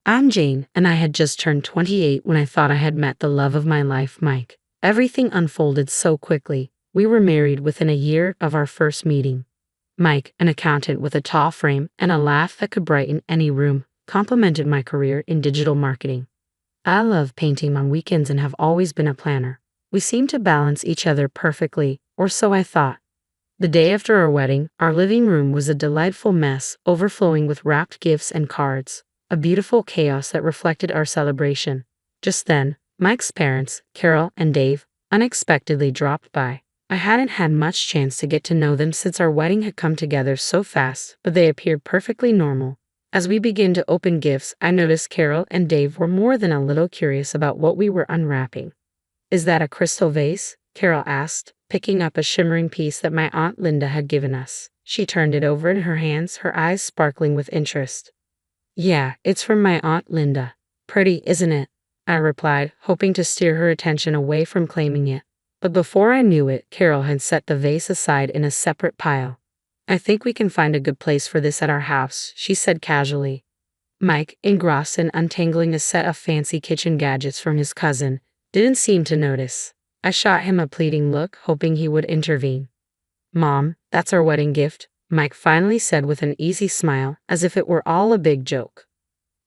I'm Jane, and I had just turned 28 when I thought I had met the love of my life, Mike. Everything unfolded so quickly. We were married within a year of our first meeting. Mike, an accountant with a tall frame and a laugh that could brighten any room, complimented my career in digital marketing. I love painting on weekends and have always been a planner. We seemed to balance each other perfectly, or so I thought. The day after our wedding, our living room was a delightful mess, overflowing with wrapped gifts and cards, a beautiful chaos that reflected our celebration. Just then, Mike's parents, Carol and Dave, unexpectedly dropped by. I hadn't had much chance to get to know them since our wedding had come together so fast, but they appeared perfectly normal. As we began to open gifts, I noticed Carol and Dave were more than a little curious about what we were unwrapping. "Is that a crystal vase?" Carol asked, picking up a shimmering piece that my Aunt Linda had given us. She turned it over in her hands, her eyes sparkling with interest. "Yeah, it's from my Aunt Linda. Pretty, isn't it?" I replied, hoping to steer her attention away from claiming it. But before I knew it, Carol had set the vase aside in a separate pile. "I think we can find a good place for this at our house," she said casually. Mike, engrossed in untangling a set of fancy kitchen gadgets from his cousin, didn't seem to notice. I shot him a pleading look, hoping he would intervene. "Mom, that's our wedding gift," Mike finally said with an easy smile, as if it were all a big joke.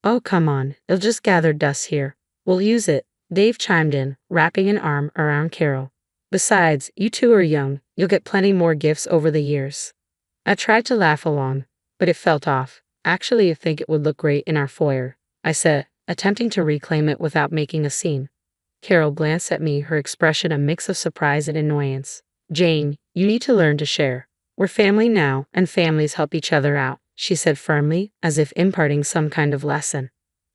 "Oh, come on, it'll just gather dust here. We'll use it," Dave chimed in, wrapping an arm around Carol. "Besides, you two are young. You'll get plenty more gifts over the years." I tried to laugh along, but it felt off. "Actually, I think it would look great in our foyer," I said, attempting to reclaim it without making a scene. Carol glanced at me, her expression a mix of surprise and annoyance. "Jane, you need to learn to share. We're family now, and families help each other out," she said firmly, as if imparting some kind of lesson.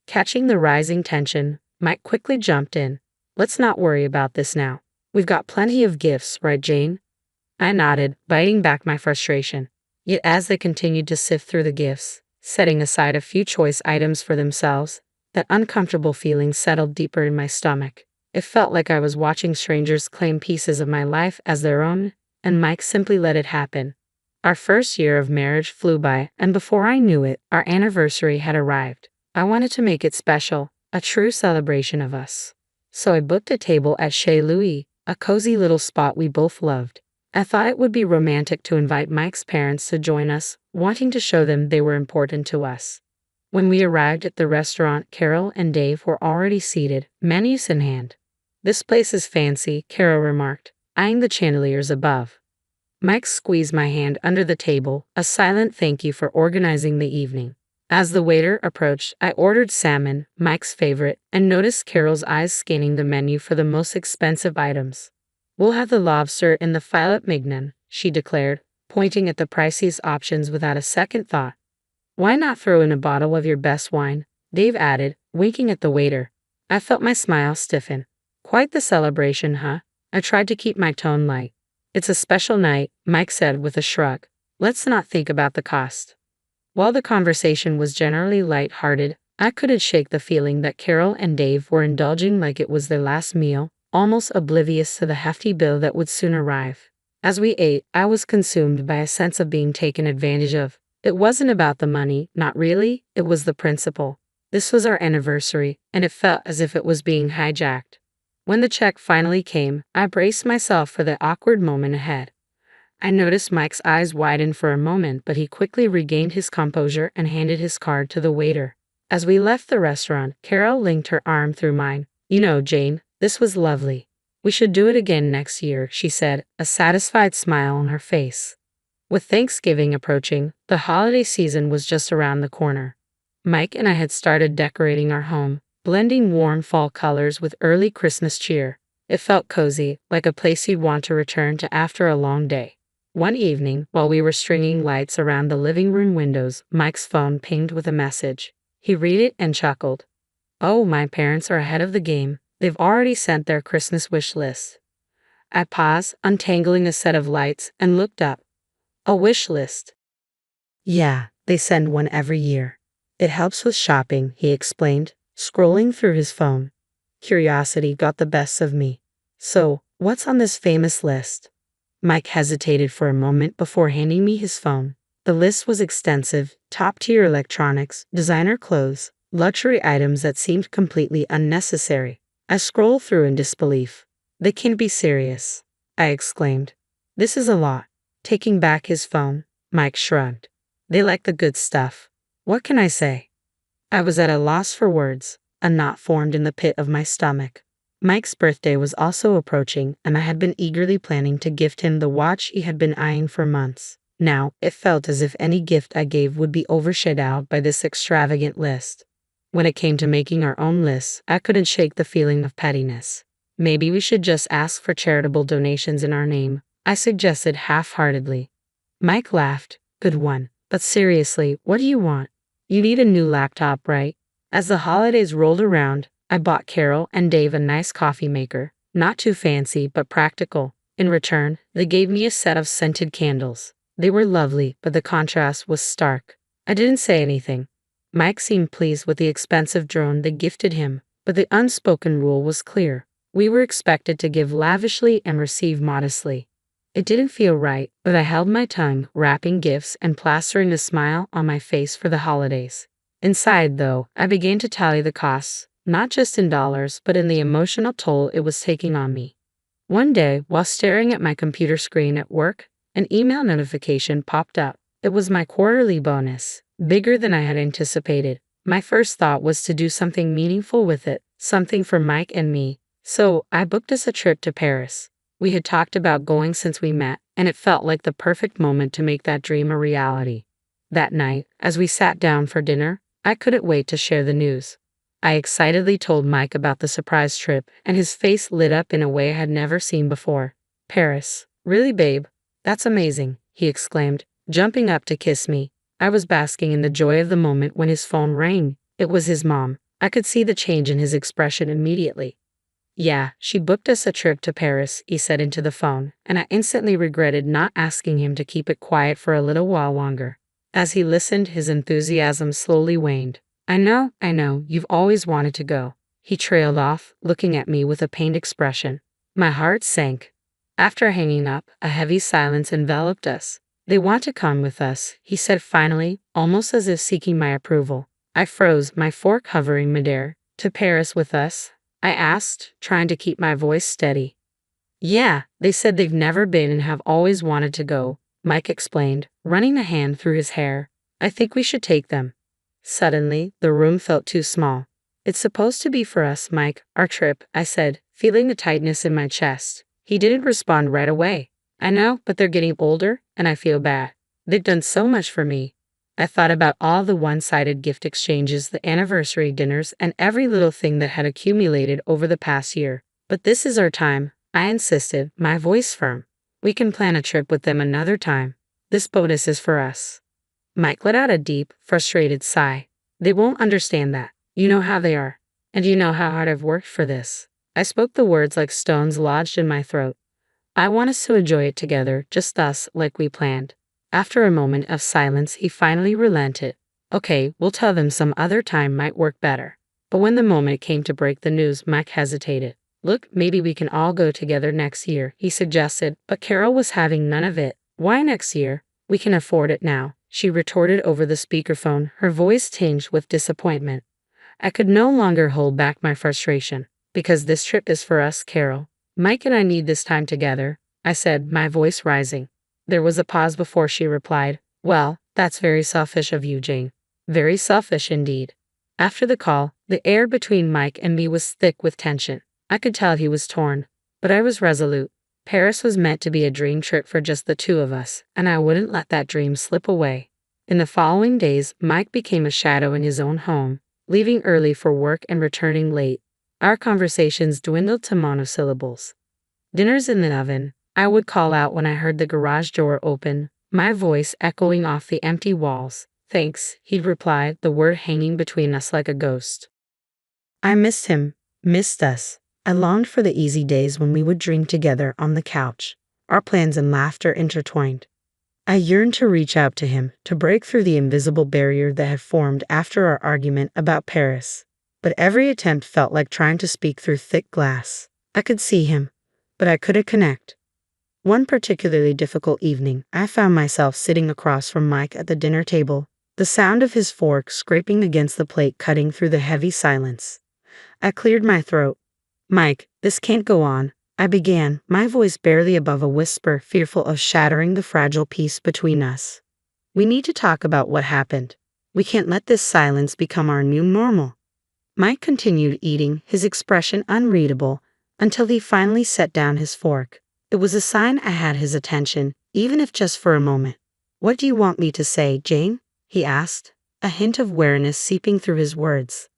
Catching the rising tension, Mike quickly jumped in. "Let's not worry about this now. We've got plenty of gifts, right, Jane?" I nodded, biting back my frustration. Yet as they continued to sift through the gifts, setting aside a few choice items for themselves, that uncomfortable feeling settled deeper in my stomach. It felt like I was watching strangers claim pieces of my life as their own, and Mike simply let it happen. Our first year of marriage flew by, and before I knew it, our anniversary had arrived. I wanted to make it special, a true celebration of us. So I booked a table at Chez Louis, a cozy little spot we both loved. I thought it would be romantic to invite Mike's parents to join us, wanting to show them they were important to us. When we arrived at the restaurant, Carol and Dave were already seated, menus in hand. "This place is fancy," Carol remarked, eyeing the chandeliers above. Mike squeezed my hand under the table, a silent thank you for organizing the evening. As the waiter approached, I ordered salmon, Mike's favorite, and noticed Carol's eyes scanning the menu for the most expensive items. "We'll have the lobster in the filet mignon," she declared, pointing at the priciest options without a second thought. "Why not throw in a bottle of your best wine?" Dave added, winking at the waiter. I felt my smile stiffen. "Quite the celebration, huh?" I tried to keep my tone light. "It's a special night," Mike said with a shrug. "Let's not think about the cost." While the conversation was generally light-hearted, I couldn't shake the feeling that Carol and Dave were indulging like it was their last meal, almost oblivious to the hefty bill that would soon arrive. As we ate, I was consumed by a sense of being taken advantage of. It wasn't about the money, not really, it was the principle. This was our anniversary, and it felt as if it was being hijacked. When the check finally came, I braced myself for the awkward moment ahead. I noticed Mike's eyes widen for a moment, but he quickly regained his composure and handed his card to the waiter. As we left the restaurant, Carol linked her arm through mine. "You know, Jane, this was lovely. We should do it again next year," she said, a satisfied smile on her face. With Thanksgiving approaching, the holiday season was just around the corner. Mike and I had started decorating our home, blending warm fall colors with early Christmas cheer. It felt cozy, like a place you'd want to return to after a long day. One evening, while we were stringing lights around the living room windows, Mike's phone pinged with a message. He read it and chuckled. "Oh, my parents are ahead of the game. They've already sent their Christmas wish list." I paused, untangling a set of lights, and looked up. "A wish list?" "Yeah, they send one every year. It helps with shopping," he explained, scrolling through his phone. Curiosity got the best of me. "So, what's on this famous list?" Mike hesitated for a moment before handing me his phone. The list was extensive: top-tier electronics, designer clothes, luxury items that seemed completely unnecessary. I scrolled through in disbelief. "They can't be serious," I exclaimed. "This is a lot." Taking back his phone, Mike shrugged. "They like the good stuff. What can I say?" I was at a loss for words. A knot formed in the pit of my stomach. Mike's birthday was also approaching, and I had been eagerly planning to gift him the watch he had been eyeing for months. Now, it felt as if any gift I gave would be overshadowed by this extravagant list. When it came to making our own lists, I couldn't shake the feeling of pettiness. "Maybe we should just ask for charitable donations in our name," I suggested half-heartedly. Mike laughed. "Good one. But seriously, what do you want? You need a new laptop, right?" As the holidays rolled around, I bought Carol and Dave a nice coffee maker, not too fancy but practical. In return, they gave me a set of scented candles. They were lovely, but the contrast was stark. I didn't say anything. Mike seemed pleased with the expensive drone they gifted him, but the unspoken rule was clear. We were expected to give lavishly and receive modestly. It didn't feel right, but I held my tongue, wrapping gifts and plastering a smile on my face for the holidays. Inside, though, I began to tally the costs, not just in dollars, but in the emotional toll it was taking on me. One day, while staring at my computer screen at work, an email notification popped up. It was my quarterly bonus, bigger than I had anticipated. My first thought was to do something meaningful with it, something for Mike and me. So, I booked us a trip to Paris. We had talked about going since we met, and it felt like the perfect moment to make that dream a reality. That night, as we sat down for dinner, I couldn't wait to share the news. I excitedly told Mike about the surprise trip, and his face lit up in a way I had never seen before. "Paris? Really, babe? That's amazing," he exclaimed, jumping up to kiss me. I was basking in the joy of the moment when his phone rang. It was his mom. I could see the change in his expression immediately. "Yeah, she booked us a trip to Paris," he said into the phone, and I instantly regretted not asking him to keep it quiet for a little while longer. As he listened, his enthusiasm slowly waned. I know, you've always wanted to go." He trailed off, looking at me with a pained expression. My heart sank. After hanging up, a heavy silence enveloped us. "They want to come with us," he said finally, almost as if seeking my approval. I froze, my fork hovering midair. "To Paris with us?" I asked, trying to keep my voice steady. "Yeah, they said they've never been and have always wanted to go," Mike explained, running a hand through his hair. "I think we should take them." Suddenly, the room felt too small. "It's supposed to be for us, Mike, our trip," I said, feeling the tightness in my chest. He didn't respond right away. "I know, but they're getting older, and I feel bad. They've done so much for me." I thought about all the one-sided gift exchanges, the anniversary dinners, and every little thing that had accumulated over the past year. "But this is our time," I insisted, my voice firm. "We can plan a trip with them another time. This bonus is for us." Mike let out a deep, frustrated sigh. "They won't understand that. You know how they are. And you know how hard I've worked for this." I spoke the words like stones lodged in my throat. "I want us to enjoy it together, just us, like we planned." After a moment of silence, he finally relented. "Okay, we'll tell them some other time might work better." But when the moment came to break the news, Mike hesitated. "Look, maybe we can all go together next year," he suggested, but Carol was having none of it. "Why next year? We can afford it now," she retorted over the speakerphone, her voice tinged with disappointment. I could no longer hold back my frustration. "Because this trip is for us, Carol. Mike and I need this time together," I said, my voice rising. There was a pause before she replied, "Well, that's very selfish of you, Jane. Very selfish indeed." After the call, the air between Mike and me was thick with tension. I could tell he was torn, but I was resolute. Paris was meant to be a dream trip for just the two of us, and I wouldn't let that dream slip away. In the following days, Mike became a shadow in his own home, leaving early for work and returning late. Our conversations dwindled to monosyllables. Dinner's in the oven, I would call out when I heard the garage door open, my voice echoing off the empty walls. "Thanks," he'd replied, the word hanging between us like a ghost. I missed him, missed us. I longed for the easy days when we would dream together on the couch, our plans and laughter intertwined. I yearned to reach out to him, to break through the invisible barrier that had formed after our argument about Paris. But every attempt felt like trying to speak through thick glass. I could see him, but I couldn't connect. One particularly difficult evening, I found myself sitting across from Mike at the dinner table. the sound of his fork scraping against the plate cutting through the heavy silence. I cleared my throat. Mike, this can't go on, I began, my voice barely above a whisper, fearful of shattering the fragile peace between us. We need to talk about what happened. We can't let this silence become our new normal. Mike continued eating, his expression unreadable, until he finally set down his fork. It was a sign I had his attention, even if just for a moment. What do you want me to say, Jane? He asked, a hint of wariness seeping through his words.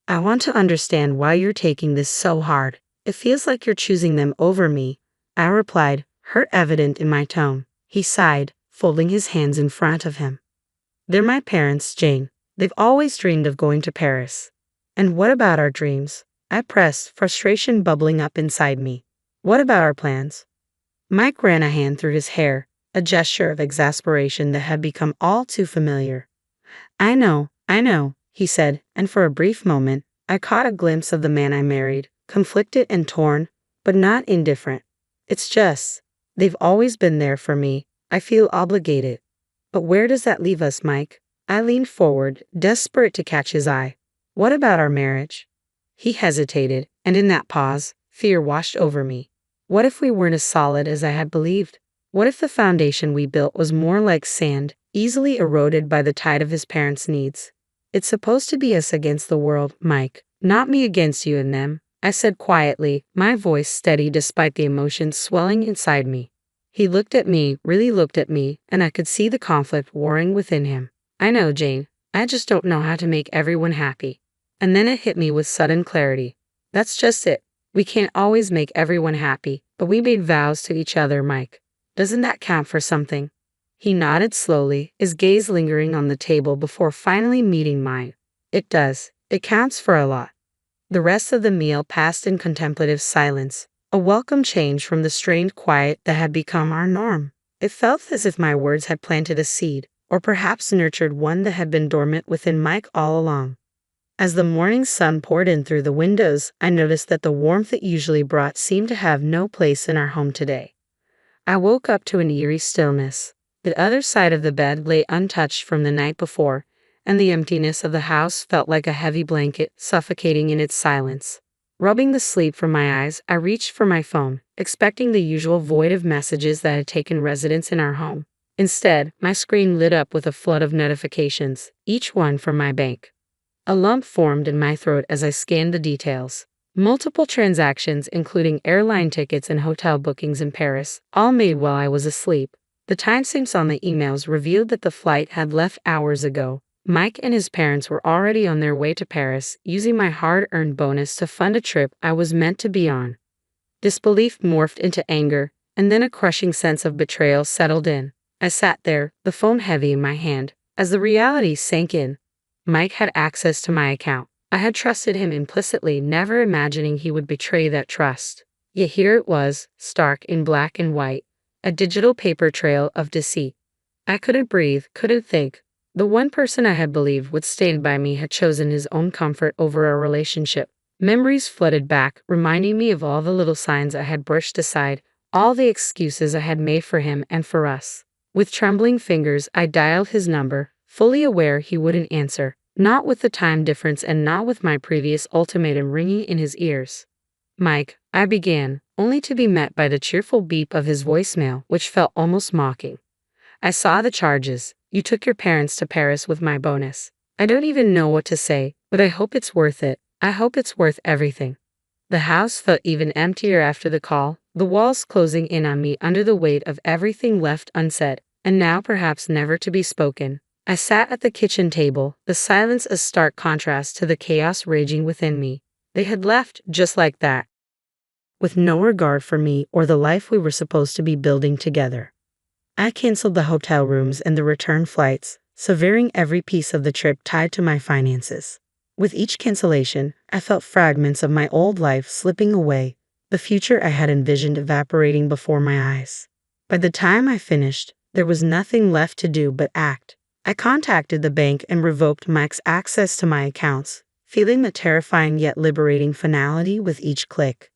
I want to understand why you're taking this so hard. It feels like you're choosing them over me, I replied, hurt evident in my tone. He sighed, folding his hands in front of him. They're my parents, Jane. They've always dreamed of going to Paris. And what about our dreams? I pressed, frustration bubbling up inside me. What about our plans? Mike ran a hand through his hair, a gesture of exasperation that had become all too familiar. I know, he said, and for a brief moment, I caught a glimpse of the man I married, conflicted and torn, but not indifferent. It's just, they've always been there for me. I feel obligated. But where does that leave us, Mike? I leaned forward, desperate to catch his eye. What about our marriage? He hesitated, and in that pause, fear washed over me. What if we weren't as solid as I had believed? What if the foundation we built was more like sand, easily eroded by the tide of his parents' needs? It's supposed to be us against the world, Mike, not me against you and them, I said quietly, my voice steady despite the emotions swelling inside me. He looked at me, really looked at me, and I could see the conflict warring within him. I know, Jane, I just don't know how to make everyone happy. And then it hit me with sudden clarity. That's just it. We can't always make everyone happy, but we made vows to each other, Mike. Doesn't that count for something? He nodded slowly, his gaze lingering on the table before finally meeting mine. It does. It counts for a lot. The rest of the meal passed in contemplative silence, a welcome change from the strained quiet that had become our norm. It felt as if my words had planted a seed, or perhaps nurtured one that had been dormant within Mike all along. As the morning sun poured in through the windows, I noticed that the warmth it usually brought seemed to have no place in our home today. I woke up to an eerie stillness. The other side of the bed lay untouched from the night before, and the emptiness of the house felt like a heavy blanket, suffocating in its silence. Rubbing the sleep from my eyes, I reached for my phone, expecting the usual void of messages that had taken residence in our home. Instead, my screen lit up with a flood of notifications, each one from my bank. A lump formed in my throat as I scanned the details. Multiple transactions, including airline tickets and hotel bookings in Paris, all made while I was asleep. The timestamps on the emails revealed that the flight had left hours ago. Mike and his parents were already on their way to Paris, using my hard-earned bonus to fund a trip I was meant to be on. Disbelief morphed into anger, and then a crushing sense of betrayal settled in. I sat there, the phone heavy in my hand, as the reality sank in. Mike had access to my account. I had trusted him implicitly, never imagining he would betray that trust. Yet here it was, stark in black and white, a digital paper trail of deceit. I couldn't breathe, couldn't think. The one person I had believed would stand by me had chosen his own comfort over our relationship. Memories flooded back, reminding me of all the little signs I had brushed aside, all the excuses I had made for him and for us. With trembling fingers, I dialed his number, fully aware he wouldn't answer, not with the time difference and not with my previous ultimatum ringing in his ears. Mike, I began, only to be met by the cheerful beep of his voicemail, which felt almost mocking. I saw the charges. You took your parents to Paris with my bonus. I don't even know what to say, but I hope it's worth it. I hope it's worth everything. The house felt even emptier after the call, the walls closing in on me under the weight of everything left unsaid, and now perhaps never to be spoken. I sat at the kitchen table, the silence a stark contrast to the chaos raging within me. They had left just like that, with no regard for me or the life we were supposed to be building together. I canceled the hotel rooms and the return flights, severing every piece of the trip tied to my finances. With each cancellation, I felt fragments of my old life slipping away, the future I had envisioned evaporating before my eyes. By the time I finished, there was nothing left to do but act. I contacted the bank and revoked Mike's access to my accounts, feeling the terrifying yet liberating finality with each click.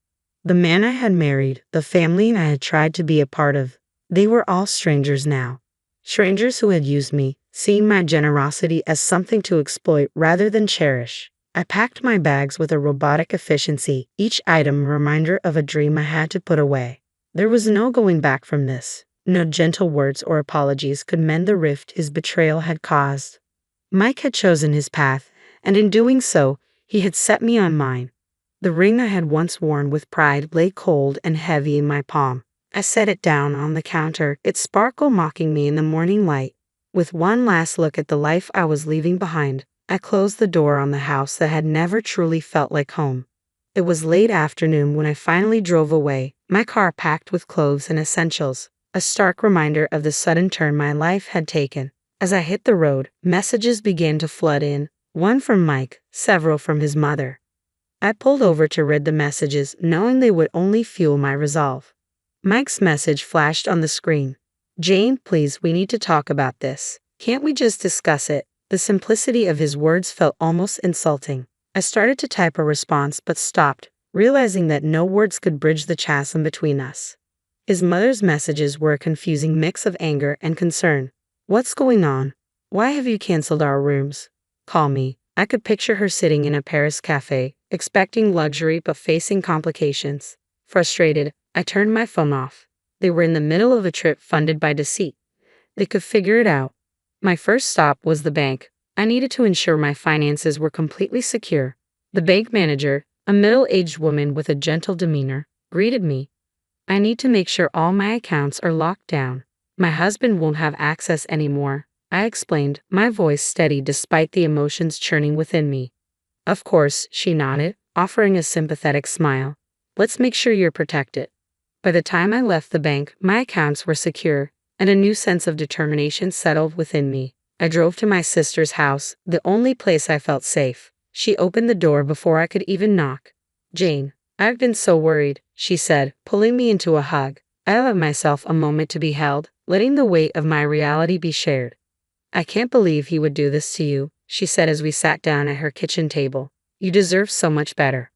The man I had married, the family I had tried to be a part of, they were all strangers now. Strangers who had used me, seeing my generosity as something to exploit rather than cherish. I packed my bags with a robotic efficiency, each item a reminder of a dream I had to put away. There was no going back from this. No gentle words or apologies could mend the rift his betrayal had caused. Mike had chosen his path, and in doing so, he had set me on mine. The ring I had once worn with pride lay cold and heavy in my palm. I set it down on the counter, its sparkle mocking me in the morning light. With one last look at the life I was leaving behind, I closed the door on the house that had never truly felt like home. It was late afternoon when I finally drove away, my car packed with clothes and essentials, a stark reminder of the sudden turn my life had taken. As I hit the road, messages began to flood in, one from Mike, several from his mother. I pulled over to read the messages, knowing they would only fuel my resolve. Mike's message flashed on the screen. "Jane, please, we need to talk about this. Can't we just discuss it?" The simplicity of his words felt almost insulting. I started to type a response but stopped, realizing that no words could bridge the chasm between us. His mother's messages were a confusing mix of anger and concern. "What's going on? Why have you canceled our rooms? Call me." I could picture her sitting in a Paris cafe, expecting luxury but facing complications. Frustrated, I turned my phone off. They were in the middle of a trip funded by deceit. They could figure it out. My first stop was the bank. I needed to ensure my finances were completely secure. The bank manager, a middle-aged woman with a gentle demeanor, greeted me. "I need to make sure all my accounts are locked down. My husband won't have access anymore," I explained, my voice steady despite the emotions churning within me. "Of course," she nodded, offering a sympathetic smile. "Let's make sure you're protected." By the time I left the bank, my accounts were secure, and a new sense of determination settled within me. I drove to my sister's house, the only place I felt safe. She opened the door before I could even knock. "Jane, I've been so worried," she said, pulling me into a hug. I allowed myself a moment to be held, letting the weight of my reality be shared. "I can't believe he would do this to you," she said as we sat down at her kitchen table. "You deserve so much better."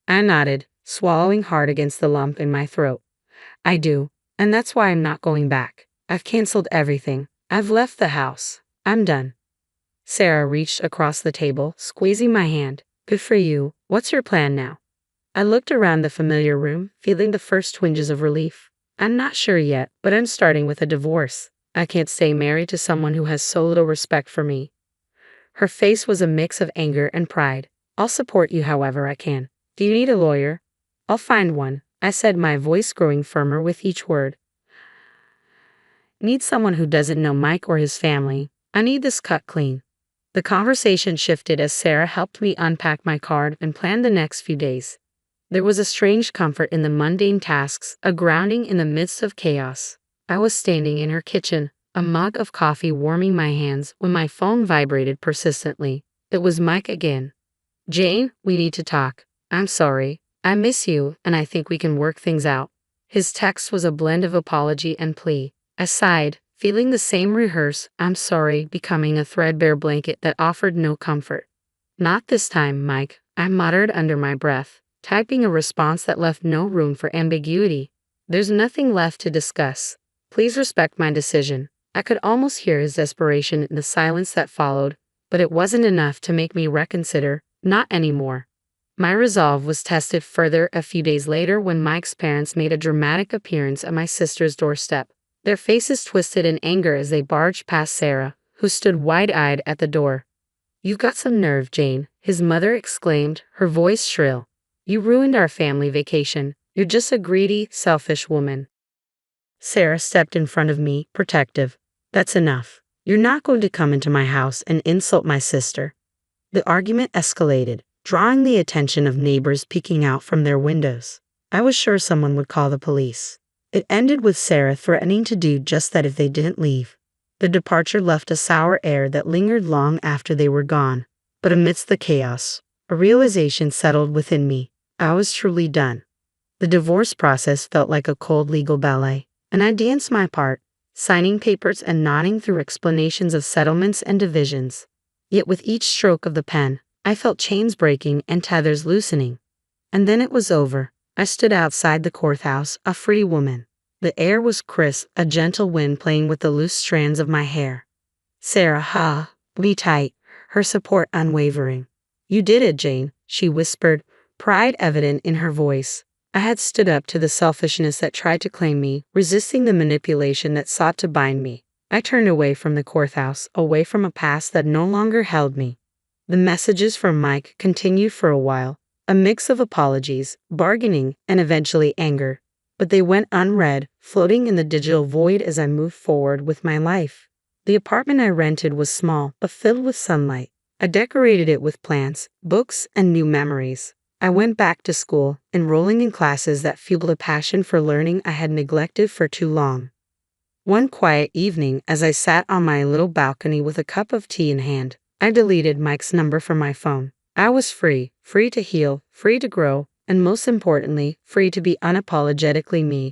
I nodded, swallowing hard against the lump in my throat. "I do, and that's why I'm not going back. I've canceled everything. I've left the house. I'm done." Sarah reached across the table, squeezing my hand. "Good for you. What's your plan now?" I looked around the familiar room, feeling the first twinges of relief. "I'm not sure yet, but I'm starting with a divorce. I can't stay married to someone who has so little respect for me." Her face was a mix of anger and pride. "I'll support you however I can. Do you need a lawyer?" "I'll find one," I said, my voice growing firmer with each word. "Need someone who doesn't know Mike or his family. I need this cut clean." The conversation shifted as Sarah helped me unpack my card and plan the next few days. There was a strange comfort in the mundane tasks, a grounding in the midst of chaos. I was standing in her kitchen, a mug of coffee warming my hands, when my phone vibrated persistently. It was Mike again. "Jane, we need to talk. I'm sorry. I miss you, and I think we can work things out." His text was a blend of apology and plea. I sighed, feeling the same rehearse "I'm sorry" becoming a threadbare blanket that offered no comfort. "Not this time, Mike," I muttered under my breath, typing a response that left no room for ambiguity. "There's nothing left to discuss. Please respect my decision." I could almost hear his desperation in the silence that followed, but it wasn't enough to make me reconsider. Not anymore. My resolve was tested further a few days later when Mike's parents made a dramatic appearance at my sister's doorstep. Their faces twisted in anger as they barged past Sarah, who stood wide-eyed at the door. "You've got some nerve, Jane," his mother exclaimed, her voice shrill. "You ruined our family vacation. You're just a greedy, selfish woman." Sarah stepped in front of me, protective. "That's enough. You're not going to come into my house and insult my sister." The argument escalated, drawing the attention of neighbors peeking out from their windows. I was sure someone would call the police. It ended with Sarah threatening to do just that if they didn't leave. The departure left a sour air that lingered long after they were gone. But amidst the chaos, a realization settled within me. I was truly done. The divorce process felt like a cold legal ballet, and I danced my part, signing papers and nodding through explanations of settlements and divisions. Yet with each stroke of the pen, I felt chains breaking and tethers loosening. And then it was over. I stood outside the courthouse, a free woman. The air was crisp, a gentle wind playing with the loose strands of my hair. Sarah, ha, be tight, her support unwavering. You did it, Jane, she whispered, pride evident in her voice. I had stood up to the selfishness that tried to claim me, resisting the manipulation that sought to bind me. I turned away from the courthouse, away from a past that no longer held me. The messages from Mike continued for a while, a mix of apologies, bargaining, and eventually anger. But they went unread, floating in the digital void as I moved forward with my life. The apartment I rented was small, but filled with sunlight. I decorated it with plants, books, and new memories. I went back to school, enrolling in classes that fueled a passion for learning I had neglected for too long. One quiet evening, as I sat on my little balcony with a cup of tea in hand, I deleted Mike's number from my phone. I was free to heal, free to grow, and most importantly, free to be unapologetically me.